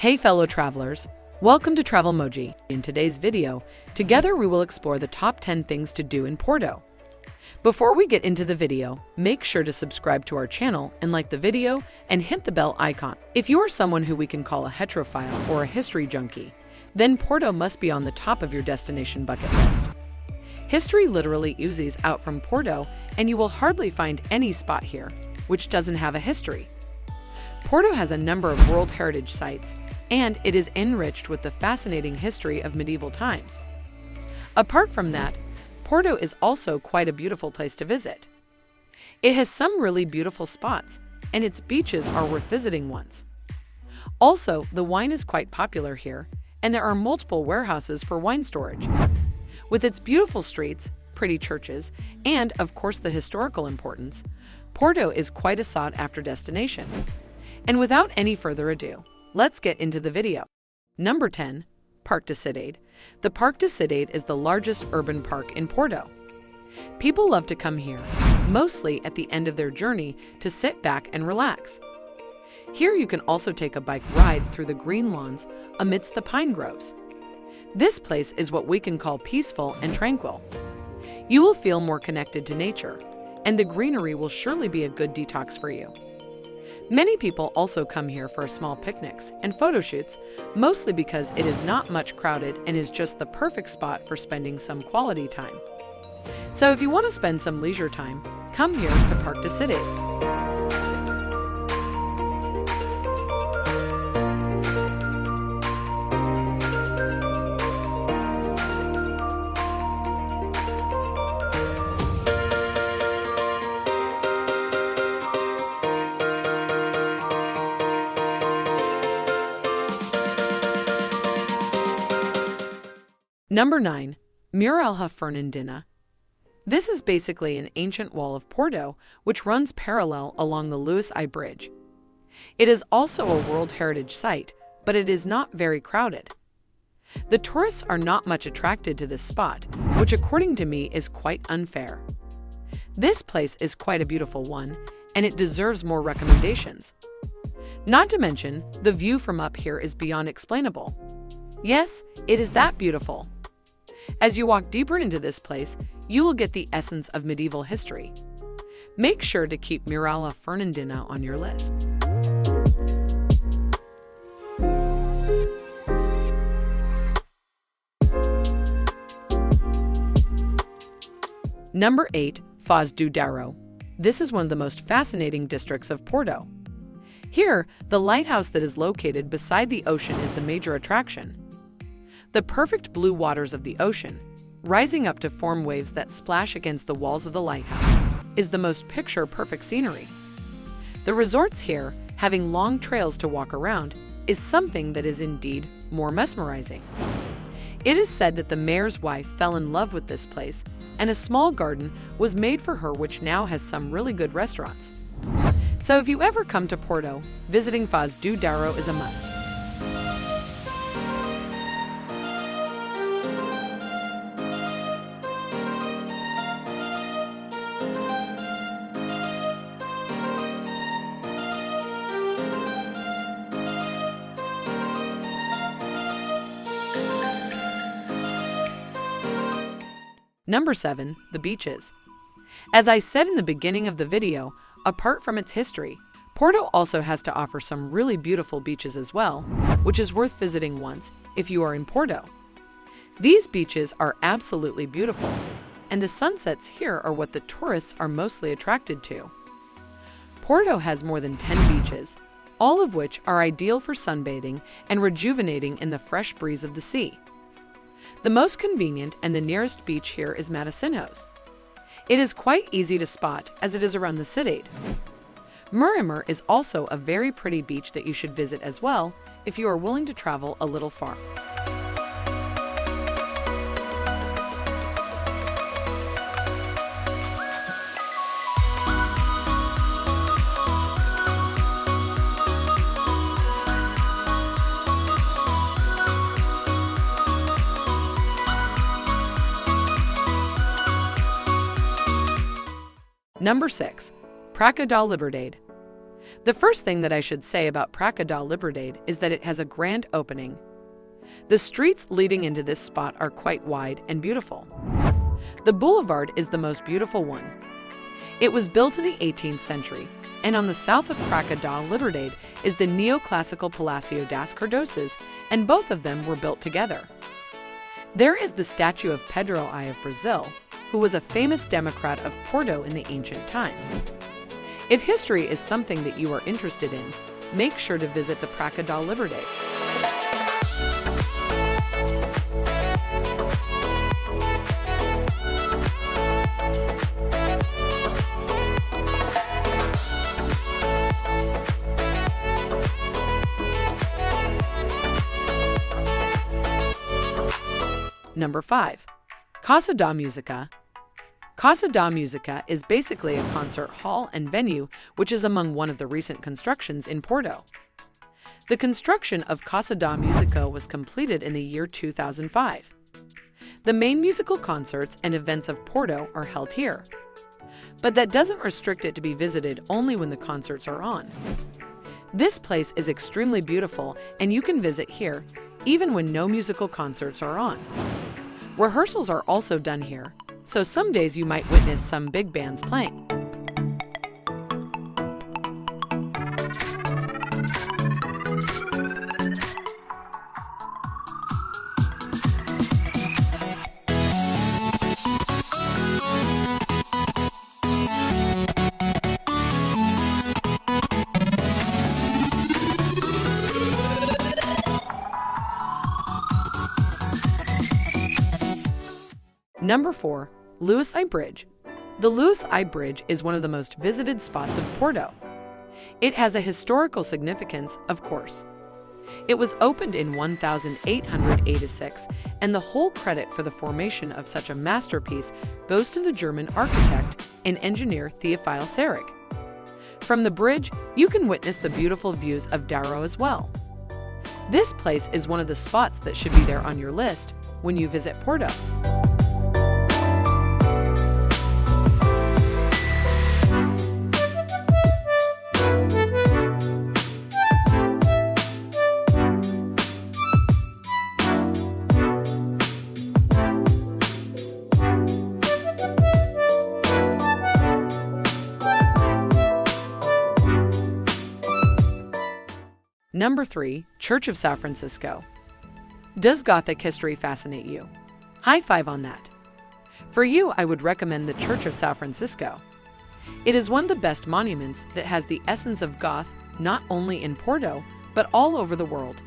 Hey fellow travelers, welcome to Travelmoji. In today's video, together we will explore the top 10 things to do in Porto. Before we get into the video, make sure to subscribe to our channel and like the video and hit the bell icon. If you are someone who we can call a heterophile or a history junkie, then Porto must be on the top of your destination bucket list. History literally oozes out from Porto, and you will hardly find any spot here which doesn't have a history. Porto has a number of World Heritage sites, and it is enriched with the fascinating history of medieval times. Apart from that, Porto is also quite a beautiful place to visit. It has some really beautiful spots, and its beaches are worth visiting once. Also, the wine is quite popular here, and there are multiple warehouses for wine storage. With its beautiful streets, pretty churches, and of course the historical importance, Porto is quite a sought-after destination. And without any further ado, let's get into the video. Number 10. Parc de Cidade. The Parc de Cidade is the largest urban park in Porto. People love to come here, mostly at the end of their journey, to sit back and relax. Here you can also take a bike ride through the green lawns amidst the pine groves. This place is what we can call peaceful and tranquil. You will feel more connected to nature, and the greenery will surely be a good detox for you. Many people also come here for small picnics and photo shoots, mostly because it is not much crowded and is just the perfect spot for spending some quality time. So if you want to spend some leisure time, come here to Parc de Cidade. Number 9. Muralha Fernandina. This is basically an ancient wall of Porto which runs parallel along the Luís I Bridge. It is also a World Heritage Site, but it is not very crowded. The tourists are not much attracted to this spot, which according to me is quite unfair. This place is quite a beautiful one, and it deserves more recommendations. Not to mention, the view from up here is beyond explainable. Yes, it is that beautiful. As you walk deeper into this place, you will get the essence of medieval history. Make sure to keep Muralha Fernandina on your list. Number 8. Foz do Douro. This is one of the most fascinating districts of Porto. Here, the lighthouse that is located beside the ocean is the major attraction. The perfect blue waters of the ocean, rising up to form waves that splash against the walls of the lighthouse, is the most picture-perfect scenery. The resorts here, having long trails to walk around, is something that is indeed more mesmerizing. It is said that the mayor's wife fell in love with this place, and a small garden was made for her which now has some really good restaurants. So if you ever come to Porto, visiting Foz do Douro is a must. Number 7. The beaches. As I said in the beginning of the video, apart from its history, Porto also has to offer some really beautiful beaches as well, which is worth visiting once if you are in Porto. These beaches are absolutely beautiful, and the sunsets here are what the tourists are mostly attracted to. Porto has more than 10 beaches, all of which are ideal for sunbathing and rejuvenating in the fresh breeze of the sea. The most convenient and the nearest beach here is Matosinhos. It is quite easy to spot as it is around the Cidade. Murimur is also a very pretty beach that you should visit as well if you are willing to travel a little far. Number 6. Praça da Liberdade. The first thing that I should say about Praça da Liberdade is that it has a grand opening. The streets leading into this spot are quite wide and beautiful. The boulevard is the most beautiful one. It was built in the 18th century, and on the south of Praça da Liberdade is the neoclassical Palácio das Cordosas, and both of them were built together. There is the statue of Pedro I of Brazil, who was a famous Democrat of Porto in the ancient times. If history is something that you are interested in, make sure to visit the Praça da Liberdade. Number 5. Casa da Música. Casa da Música is basically a concert hall and venue which is among one of the recent constructions in Porto. The construction of Casa da Música was completed in the year 2005. The main musical concerts and events of Porto are held here, but that doesn't restrict it to be visited only when the concerts are on. This place is extremely beautiful and you can visit here even when no musical concerts are on. Rehearsals are also done here, so some days you might witness some big bands playing. Number 4. Luas I Bridge. The Luas I Bridge is one of the most visited spots of Porto. It has a historical significance, of course. It was opened in 1886, and the whole credit for the formation of such a masterpiece goes to the German architect and engineer Theophile Seyrig. From the bridge, you can witness the beautiful views of Douro as well. This place is one of the spots that should be there on your list when you visit Porto. Number 3. Church of São Francisco. Does Gothic history fascinate you? High five on that. For you, I would recommend the Church of São Francisco. It is one of the best monuments that has the essence of Goth not only in Porto, but all over the world.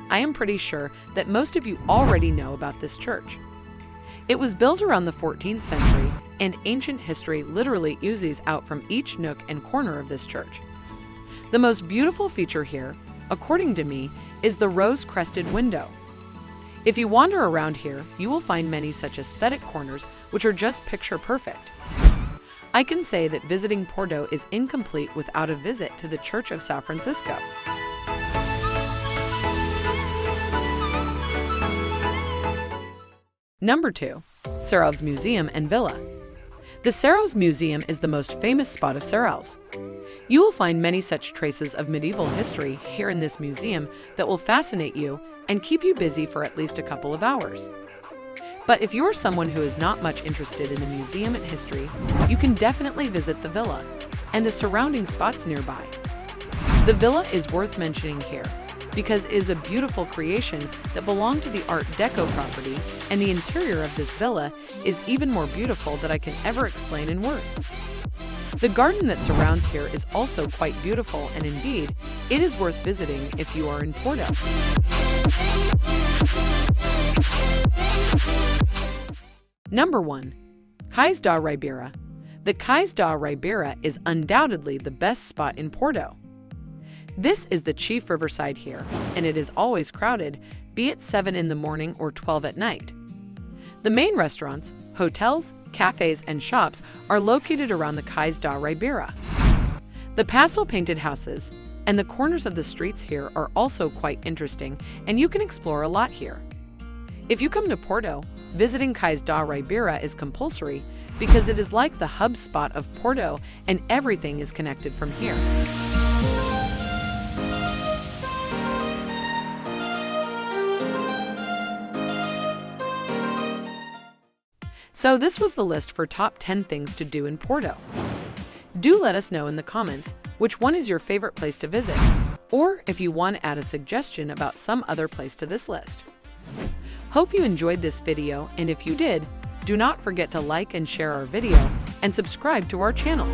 I am pretty sure that most of you already know about this church. It was built around the 14th century, and ancient history literally oozes out from each nook and corner of this church. The most beautiful feature here, according to me, is the rose-crested window. If you wander around here, you will find many such aesthetic corners which are just picture perfect. I can say that visiting Porto is incomplete without a visit to the Church of São Francisco. Number 2. Serralves Museum and Villa. The Serralves Museum is the most famous spot of Serralves. You will find many such traces of medieval history here in this museum that will fascinate you and keep you busy for at least a couple of hours. But if you are someone who is not much interested in the museum and history, you can definitely visit the villa and the surrounding spots nearby. The villa is worth mentioning here because it is a beautiful creation that belonged to the Art Deco property, and the interior of this villa is even more beautiful than I can ever explain in words. The garden that surrounds here is also quite beautiful, and indeed, it is worth visiting if you are in Porto. Number 1. Cais da Ribeira. The Cais da Ribeira is undoubtedly the best spot in Porto. This is the chief riverside here, and it is always crowded, be it 7 in the morning or 12 at night. The main restaurants, hotels, cafes, and shops are located around the Cais da Ribeira. The pastel-painted houses and the corners of the streets here are also quite interesting, and you can explore a lot here. If you come to Porto, visiting Cais da Ribeira is compulsory because it is like the hub spot of Porto and everything is connected from here. So this was the list for top 10 things to do in Porto. Do let us know in the comments which one is your favorite place to visit, or if you want to add a suggestion about some other place to this list. Hope you enjoyed this video, and if you did, do not forget to like and share our video and subscribe to our channel.